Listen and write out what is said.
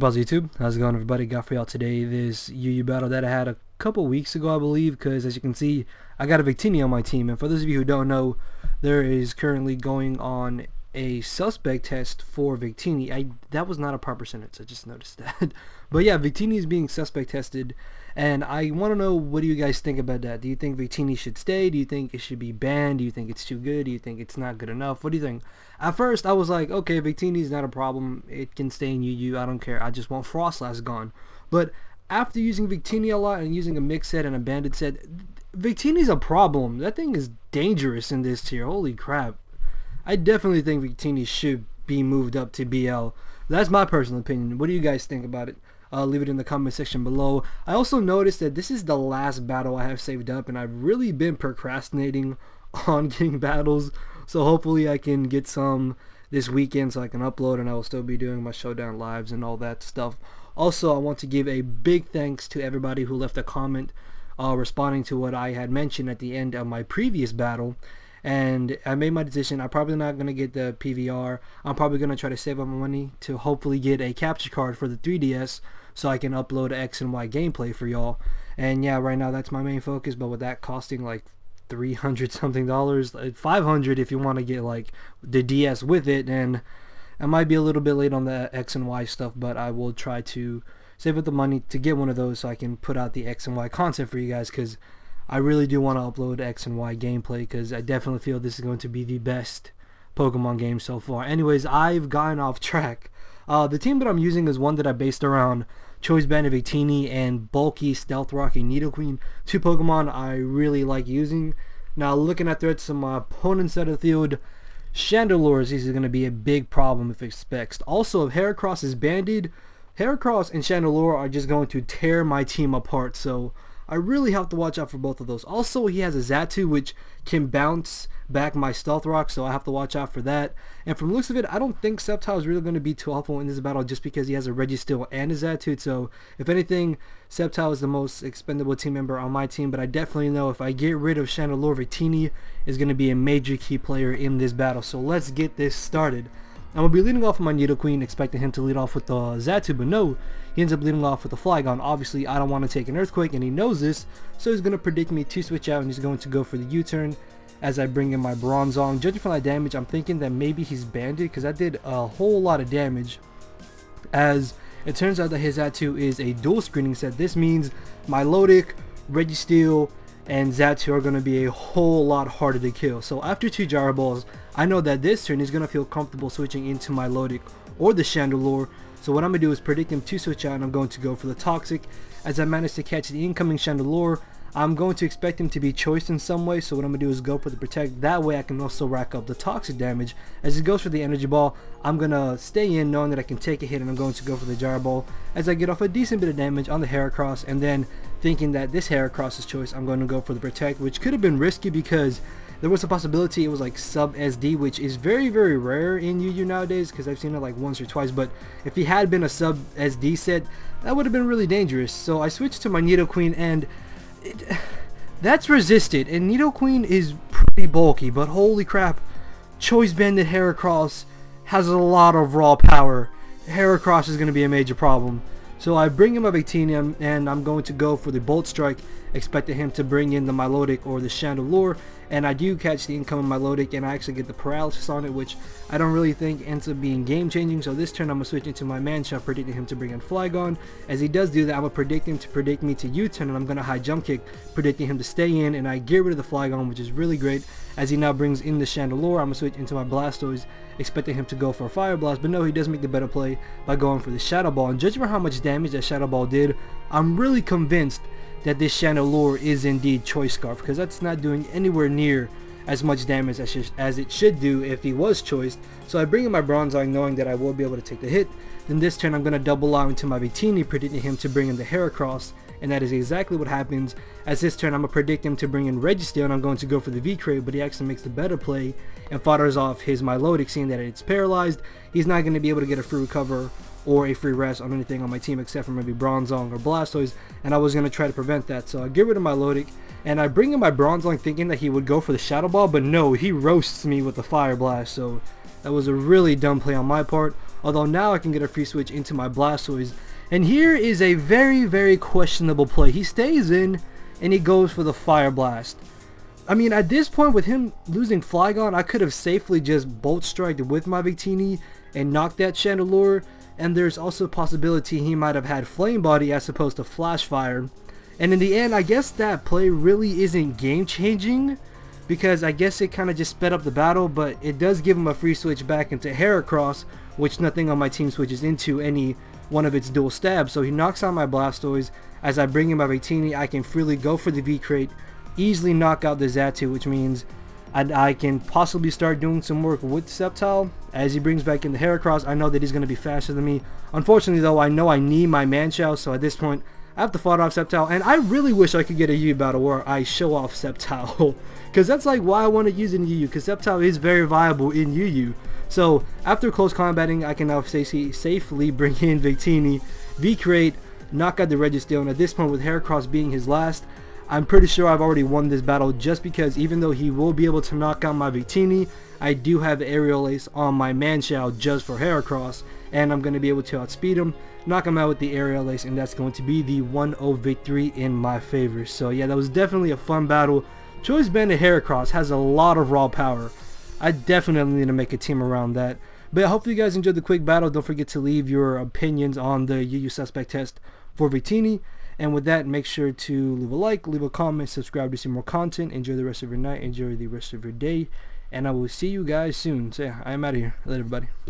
Pause YouTube. How's it going, everybody? Got for y'all today this UU battle that I had a couple weeks ago, I believe, because as you can see, I got a Victini on my team. And for those of you who don't know, there is currently going on a suspect test for Victini. That was not a proper sentence. I just noticed that. But yeah, Victini is being suspect tested, and I want to know, what do you guys think about that? Do you think Victini should stay? Do you think it should be banned? Do you think it's too good? Do you think it's not good enough? What do you think? At first, I was like, okay, Victini is not a problem. It can stay in UU. I don't care. I just want Frostlass gone. But after using Victini a lot and using a mix set and a bandit set, Victini's a problem. That thing is dangerous in this tier. Holy crap. I definitely think Victini should be moved up to BL. That's my personal opinion. What do you guys think about it? Leave it in the comment section below. I also noticed that this is the last battle I have saved up, and I've really been procrastinating on getting battles. So hopefully I can get some this weekend so I can upload, and I will still be doing my showdown lives and all that stuff. Also, I want to give a big thanks to everybody who left a comment responding to what I had mentioned at the end of my previous battle. And I made my decision. I'm probably not going to get the PVR. I'm probably going to try to save up my money to hopefully get a capture card for the 3DS so I can upload X and Y gameplay for y'all. And yeah, right now that's my main focus, but with that costing like $300 something, $500 if you want to get like the DS with it, and I might be a little bit late on the X and Y stuff, but I will try to save up the money to get one of those so I can put out the X and Y content for you guys, because I really do want to upload X and Y gameplay, because I definitely feel this is going to be the best Pokemon game so far. Anyways, I've gotten off track. The team that I'm using is one that I based around Choice Banded Victini and bulky Stealth Rocky Nidoqueen, two Pokemon I really like using. Now, looking at threats on my opponent's side of the field, Chandelure is going to be a big problem if expects. Also, if Heracross is banded, Heracross and Chandelure are just going to tear my team apart, so I really have to watch out for both of those. Also, he has a Xatu, which can bounce back my Stealth Rock, so I have to watch out for that. And from the looks of it, I don't think Sceptile is really going to be too helpful in this battle, just because he has a Registeel and a Xatu. So, if anything, Sceptile is the most expendable team member on my team. But I definitely know if I get rid of Chandelure, Victini is going to be a major key player in this battle. So, let's get this started. I'm going to be leading off with my Nidoqueen, expecting him to lead off with the Xatu, but no, he ends up leading off with the Flygon. Obviously, I don't want to take an Earthquake, and he knows this, so he's going to predict me to switch out, and he's going to go for the U-turn as I bring in my Bronzong. Judging from that damage, I'm thinking that maybe he's banded, because that did a whole lot of damage, as it turns out that his Xatu is a dual screening set. This means Milotic, Registeel, and Xatu are going to be a whole lot harder to kill. So after two Gyro Balls, I know that this turn he's going to feel comfortable switching into Milotic or the Chandelure. So what I'm going to do is predict him to switch out, and I'm going to go for the Toxic. As I manage to catch the incoming Chandelure, I'm going to expect him to be choiced in some way, so what I'm going to do is go for the Protect. That way I can also rack up the Toxic damage. As he goes for the Energy Ball, I'm going to stay in knowing that I can take a hit, and I'm going to go for the Gyro Ball as I get off a decent bit of damage on the Heracross, and then thinking that this Heracross is choice, I'm going to go for the Protect, which could have been risky because there was a possibility it was like sub SD, which is very, very rare in UU nowadays, because I've seen it like once or twice. But if he had been a sub SD set, that would have been really dangerous. So I switched to my Nidoqueen, and that's resisted, and Nidoqueen is pretty bulky, but holy crap, Choice Banded Heracross has a lot of raw power. Heracross is going to be a major problem. So I bring him a Victini, and I'm going to go for the Bolt Strike, expecting him to bring in the Milotic or the Chandelure, and I do catch the incoming Milotic, and I actually get the Paralysis on it, which I don't really think ends up being game changing. So this turn I'm going to switch into my Manshot, predicting him to bring in Flygon. As he does do that, I'm going to predict him to predict me to U-turn, and I'm going to High Jump Kick, predicting him to stay in, and I get rid of the Flygon, which is really great. As he now brings in the Chandelure, I'm going to switch into my Blastoise, expecting him to go for a Fire Blast, but no, he does make the better play by going for the Shadow Ball. And judging by how much damage that Shadow Ball did, I'm really convinced that this Chandelure is indeed Choice Scarf, because that's not doing anywhere near as much damage as it should do if he was choiced. So I bring in my Bronzong, knowing that I will be able to take the hit. Then this turn I'm going to double out into my Victini, predicting him to bring in the Heracross, and that is exactly what happens. As this turn I'm going to predict him to bring in Registeel, and I'm going to go for the V-Crate, but he actually makes the better play and foders off his Milotic, seeing that it's paralyzed. He's not going to be able to get a free recover or a free rest on anything on my team except for maybe Bronzong or Blastoise, and I was going to try to prevent that. So I get rid of my Milotic, and I bring in my Bronzong thinking that he would go for the Shadow Ball, but no, he roasts me with the Fire Blast. So that was a really dumb play on my part. Although now I can get a free switch into my Blastoise. And here is a very questionable play. He stays in and he goes for the Fire Blast. I mean, at this point with him losing Flygon, I could have safely just Bolt Striked with my Victini and knocked that Chandelure. And there's also a possibility he might have had Flame Body as opposed to Flash Fire. And in the end, I guess that play really isn't game changing, because I guess it kind of just sped up the battle, but it does give him a free switch back into Heracross, which nothing on my team switches into any one of its dual stabs. So he knocks out my Blastoise. As I bring in my Victini, I can freely go for the V-Crate, easily knock out the Xatu, which means I can possibly start doing some work with Sceptile. As he brings back in the Heracross, I know that he's going to be faster than me. Unfortunately though, I know I need my Manchow, so at this point I have to fight off Sceptile, and I really wish I could get a UU battle where I show off Sceptile, because that's like why I want to use it in UU, because Sceptile is very viable in UU. So after close combating, I can now safely bring in Victini, V-Crate, knock out the Registeel, and at this point with Heracross being his last, I'm pretty sure I've already won this battle, just because even though he will be able to knock out my Victini, I do have Aerial Ace on my Manchow just for Heracross, and I'm going to be able to outspeed him, knock him out with the Aerial Ace, and that's going to be the 1-0 victory in my favor. So yeah, that was definitely a fun battle. Choice Banded Heracross has a lot of raw power. I definitely need to make a team around that. But yeah, hopefully you guys enjoyed the quick battle. Don't forget to leave your opinions on the UU suspect test for Victini. And with that, make sure to leave a like, leave a comment, subscribe to see more content. Enjoy the rest of your night, enjoy the rest of your day, and I will see you guys soon. So yeah, I am out of here. Later, everybody.